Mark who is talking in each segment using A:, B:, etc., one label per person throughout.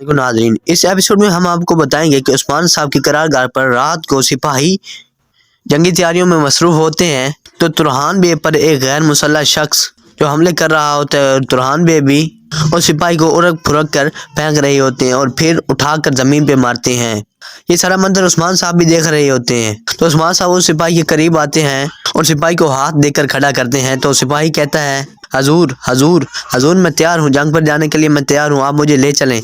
A: देखो नाज़रीन, इस एपिसोड में हम आपको बताएंगे कि उस्मान साहब की करारगाह पर रात को सिपाही जंगी तैयारियों में मसरूफ होते हैं तो तुरहान बे पर एक गैर मुसल्लह शख्स जो हमले कर रहा होता है और तुरहान बे भी उस सिपाही को उड़क फुड़क कर फेंक रहे होते हैं और फिर उठाकर ज़मीन पे मारते हैं। ये सारा मंजर उस्मान साहब भी देख रहे होते हैं। तो उस्मान साहब उस सिपाही के करीब आते हैं और सिपाही को हाथ देकर खड़ा करते हैं। तो सिपाही कहता है, हजूर हजूर हजूर मैं तैयार हूँ, जंग पर जाने के लिए मैं तैयार हूँ, आप मुझे ले चलें।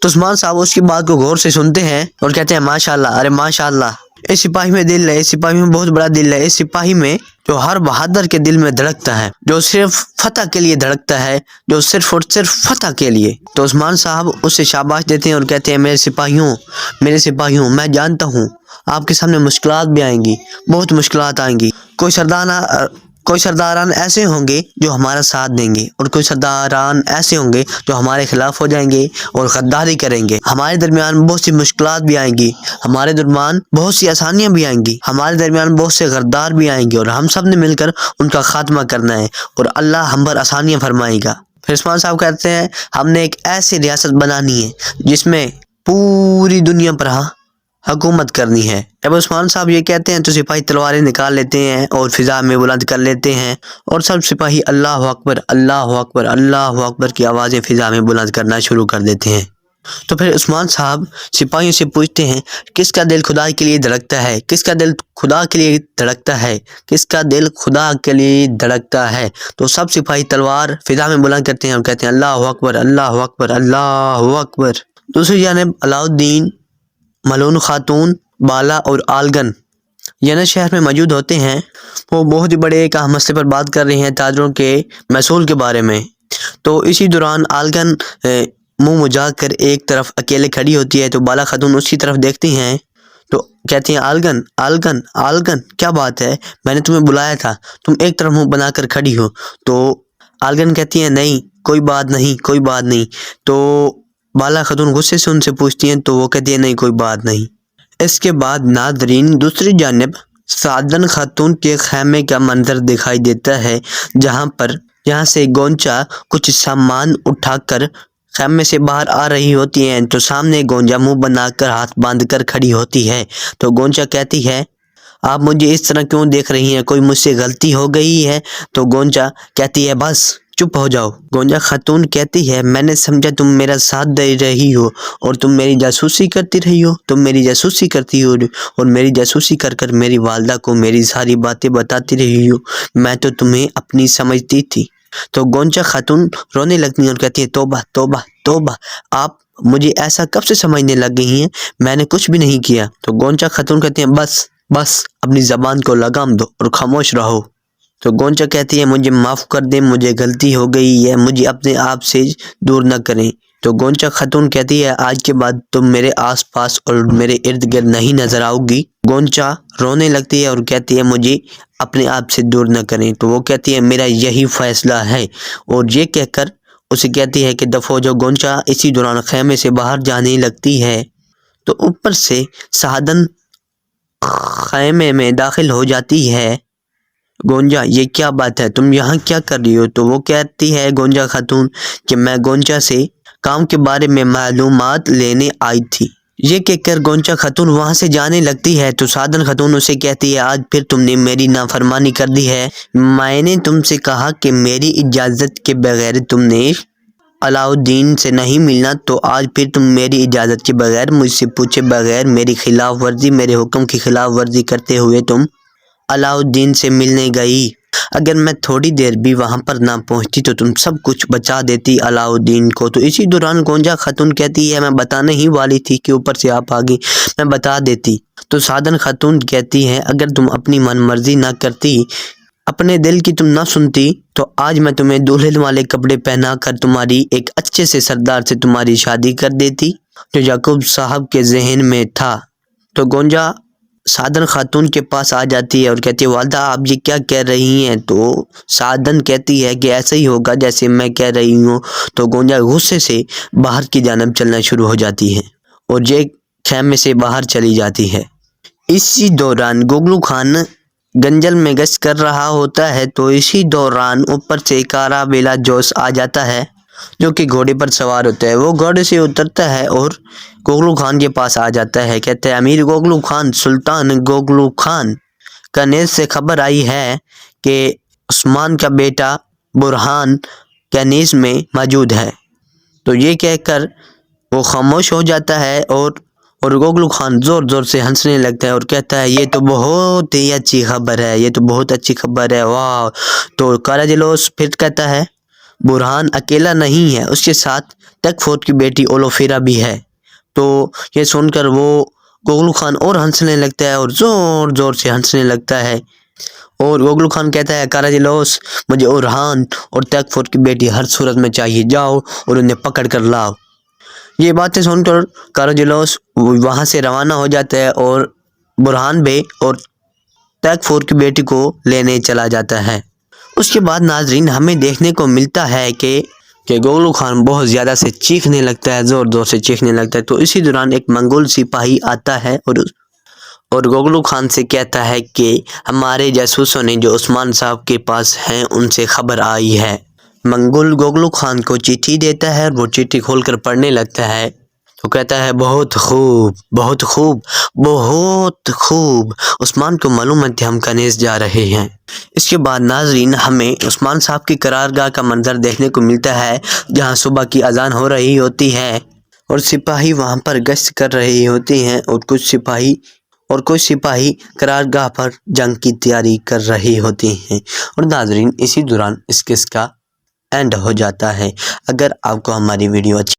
A: तो उस्मान साहब उसकी बात को गौर से सुनते हैं और कहते हैं, माशाल्लाह, अरे माशाल्लाह, इस सिपाही में दिल है, इस सिपाही में बहुत बड़ा दिल है, इस सिपाही में जो हर बहादुर के दिल में धड़कता है, जो सिर्फ फतह के लिए धड़कता है, जो सिर्फ और सिर्फ फतह के लिए। तो उस्मान साहब उसे शाबाश देते हैं और कहते हैं, मेरे सिपाहियों, मैं जानता हूँ आपके सामने मुश्किलात भी आएंगी, बहुत मुश्किलात आएंगी। कोई सरदारान ऐसे होंगे जो हमारा साथ देंगे और कोई सरदारान ऐसे होंगे जो हमारे खिलाफ हो जाएंगे और गद्दारी करेंगे। हमारे दरमियान बहुत सी मुश्किलात भी आएंगी, हमारे दरमियान बहुत सी आसानियां भी आएंगी, हमारे दरमियान बहुत से गद्दार भी आएंगे और हम सब ने मिलकर उनका खात्मा करना है और अल्लाह हम पर आसानियां फरमाएगा। फिर उस्मान साहब कहते हैं, हमने एक ऐसी रियासत बनानी है जिसमें पूरी दुनिया पर हुकूमत करनी है। जब उस्मान साहब ये कहते हैं तो सिपाही तलवारें निकाल लेते हैं और फिजा में बुलंद कर लेते हैं और सब सिपाही अल्लाह अकबर, अल्लाह अकबर, अल्लाह अकबर की आवाज़ें फिजा में बुलंद करना शुरू कर देते हैं। तो फिर उस्मान साहब सिपाहियों से पूछते हैं, किसका दिल खुदा के लिए धड़कता है, किसका दिल खुदा के लिए धड़कता है, किसका दिल खुदा के लिए धड़कता है। तो सब सिपाही तलवार फिजा में बुलंद करते हैं और कहते हैं, अल्लाह अकबर, अल्लाह अकबर, अल्लाह अकबर। दूसरी जानिब अलाउद्दीन, मलून खातून, बाला और आलगन यना शहर में मौजूद होते हैं। वो बहुत ही बड़े एक अहम मसले पर बात कर रहे हैं, ताजरों के महसूल के बारे में। तो इसी दौरान आलगन मुंह मुजाक कर एक तरफ अकेले खड़ी होती है। तो बाला खातून उसकी तरफ देखती हैं तो कहती हैं, आलगन आलगन आलगन, क्या बात है, मैंने तुम्हें बुलाया था, तुम एक तरफ मुंह बनाकर खड़ी हो। तो आलगन कहती है, नहीं कोई बात नहीं, कोई बात नहीं। तो बाला खातून गुस्से से उनसे पूछती हैं तो वो कहती है, नहीं कोई बात नहीं। इसके बाद नादरीन दूसरी जानिब सादन खातून के खैमे का मंजर दिखाई देता है, जहाँ से गोंचा कुछ सामान उठाकर खैमे से बाहर आ रही होती हैं। तो सामने गोंजा मुंह बनाकर हाथ बांधकर खड़ी होती है। तो गोंचा कहती है, आप मुझे इस तरह क्यों देख रही हैं, कोई मुझसे गलती हो गई है। तो गोंचा कहती है, बस चुप हो जाओ। गोंजा खातून कहती है, मैंने समझा तुम मेरा साथ दे रही हो और तुम मेरी जासूसी करती रही हो, तुम मेरी जासूसी करती हो और मेरी जासूसी कर कर मेरी वालदा को मेरी सारी बातें बताती रही हो, मैं तो तुम्हें अपनी समझती थी। तो गोंजा खातून रोने लगती है और कहती है, तौबा तौबा तौबा, आप मुझे ऐसा कब से समझने लग गई हैं, मैंने कुछ भी नहीं किया। तो गोंजा खातून कहती है, बस बस अपनी ज़बान को लगाम दो और खामोश रहो। तो गोंचा कहती है, मुझे माफ़ कर दें, मुझे गलती हो गई है, मुझे अपने आप से दूर न करें। तो गोंचा खातून कहती है, आज के बाद तुम मेरे आसपास और मेरे इर्द गिर्द नहीं नजर आओगी। गोंचा रोने लगती है और कहती है, मुझे अपने आप से दूर न करें। तो वो कहती है, मेरा यही फैसला है। और ये कहकर उसे कहती है कि दफो जो। गोंचा इसी दौरान खैमे से बाहर जाने लगती है तो ऊपर से सादन खैमे में दाखिल हो जाती है। गोंजा, ये क्या बात है, तुम यहाँ क्या कर रही हो। तो वो कहती है गोंजा खातून कि मैं गोंचा से काम के बारे में मालूमात लेने आई थी। ये कहकर गोंचा खातून वहाँ से जाने लगती है। तो सादन खातून उसे कहती है, आज फिर तुमने मेरी नाफरमानी कर दी है, मैंने तुमसे कहा कि मेरी इजाज़त के बगैर तुमने अलाउद्दीन से नहीं मिलना, तो आज फिर तुम मेरी इजाज़त के बगैर, मुझसे पूछे बगैर, मेरी खिलाफ वर्जी, मेरे हुक्म की खिलाफ वर्जी करते हुए तुम अलाउद्दीन से मिलने गई। अगर मैं थोड़ी देर भी वहाँ पर ना पहुँचती तो तुम सब कुछ बचा देती अलाउद्दीन को। तो इसी दौरान गोंजा खातून कहती है, मैं बताने ही वाली थी कि ऊपर से आप आ गई, मैं बता देती। तो सादन खातून कहती है, अगर तुम अपनी मन मर्जी ना करती, अपने दिल की तुम ना सुनती, तो आज मैं तुम्हें दुल्हन वाले कपड़े पहना कर तुम्हारी एक अच्छे से सरदार से तुम्हारी शादी कर देती, जो याकूब साहब के जहन में था। तो गोंजा सादन खातून के पास आ जाती है और कहती है, वालदा आप ये क्या कह रही हैं। तो सादन कहती है कि ऐसा ही होगा जैसे मैं कह रही हूँ। तो गोंजा गुस्से से बाहर की जानब चलना शुरू हो जाती है और ये खैमे से बाहर चली जाती है। इसी दौरान गुगलू खान गंजल में गश्त कर रहा होता है। तो इसी दौरान ऊपर से कारा बेला जोश आ जाता है جو کہ گھوڑے پر سوار ہوتا ہے، وہ گھوڑے سے اترتا ہے اور گوگلو خان کے پاس آ جاتا ہے۔ کہتے ہیں امیر گوگلو خان، سلطان گوگلو خان کا نیز سے خبر آئی ہے کہ عثمان کا بیٹا برہان کنیز میں موجود ہے۔ تو یہ کہہ کر وہ خاموش ہو جاتا ہے اور گوگلو خان زور زور سے ہنسنے لگتا ہے اور کہتا ہے یہ تو بہت ہی اچھی خبر ہے، یہ تو بہت اچھی خبر ہے، واہ۔ تو کارا جلوس پھر کہتا ہے برہان اکیلا نہیں ہے، اس کے ساتھ تک فورٹ کی بیٹی اولوفیرا بھی ہے۔ تو یہ سن کر وہ گوگلو خان اور ہنسنے لگتا ہے اور زور زور سے ہنسنے لگتا ہے، اور گوگلو خان کہتا ہے کارا جلوس مجھے برہان اور تیک فورٹ کی بیٹی ہر صورت میں چاہیے، جاؤ اور انہیں پکڑ کر لاؤ۔ یہ باتیں سن کر کارا جلوس وہاں سے روانہ ہو جاتا ہے اور برہان بے اور تیک فورٹ کی بیٹی کو لینے چلا جاتا ہے۔ اس کے بعد ناظرین ہمیں دیکھنے کو ملتا ہے کہ گوگلو خان بہت زیادہ سے چیخنے لگتا ہے، زور زور سے چیخنے لگتا ہے۔ تو اسی دوران ایک منگول سپاہی آتا ہے اور گوگلو خان سے کہتا ہے کہ ہمارے جاسوسوں نے جو عثمان صاحب کے پاس ہیں ان سے خبر آئی ہے۔ منگول گوگلو خان کو چٹھی دیتا ہے اور وہ چٹھی کھول کر پڑھنے لگتا ہے تو کہتا ہے بہت خوب، بہت خوب، بہت خوب، عثمان کو معلوم ہے کہ ہم کنیز جا رہے ہیں۔ اس کے بعد ناظرین ہمیں عثمان صاحب کی قرارگاہ کا منظر دیکھنے کو ملتا ہے، جہاں صبح کی اذان ہو رہی ہوتی ہے اور سپاہی وہاں پر گشت کر رہی ہوتی ہیں اور کچھ سپاہی قرارگاہ پر جنگ کی تیاری کر رہی ہوتی ہیں۔ اور ناظرین اسی دوران اس کیس کا اینڈ ہو جاتا ہے۔ اگر آپ کو ہماری ویڈیو اچھی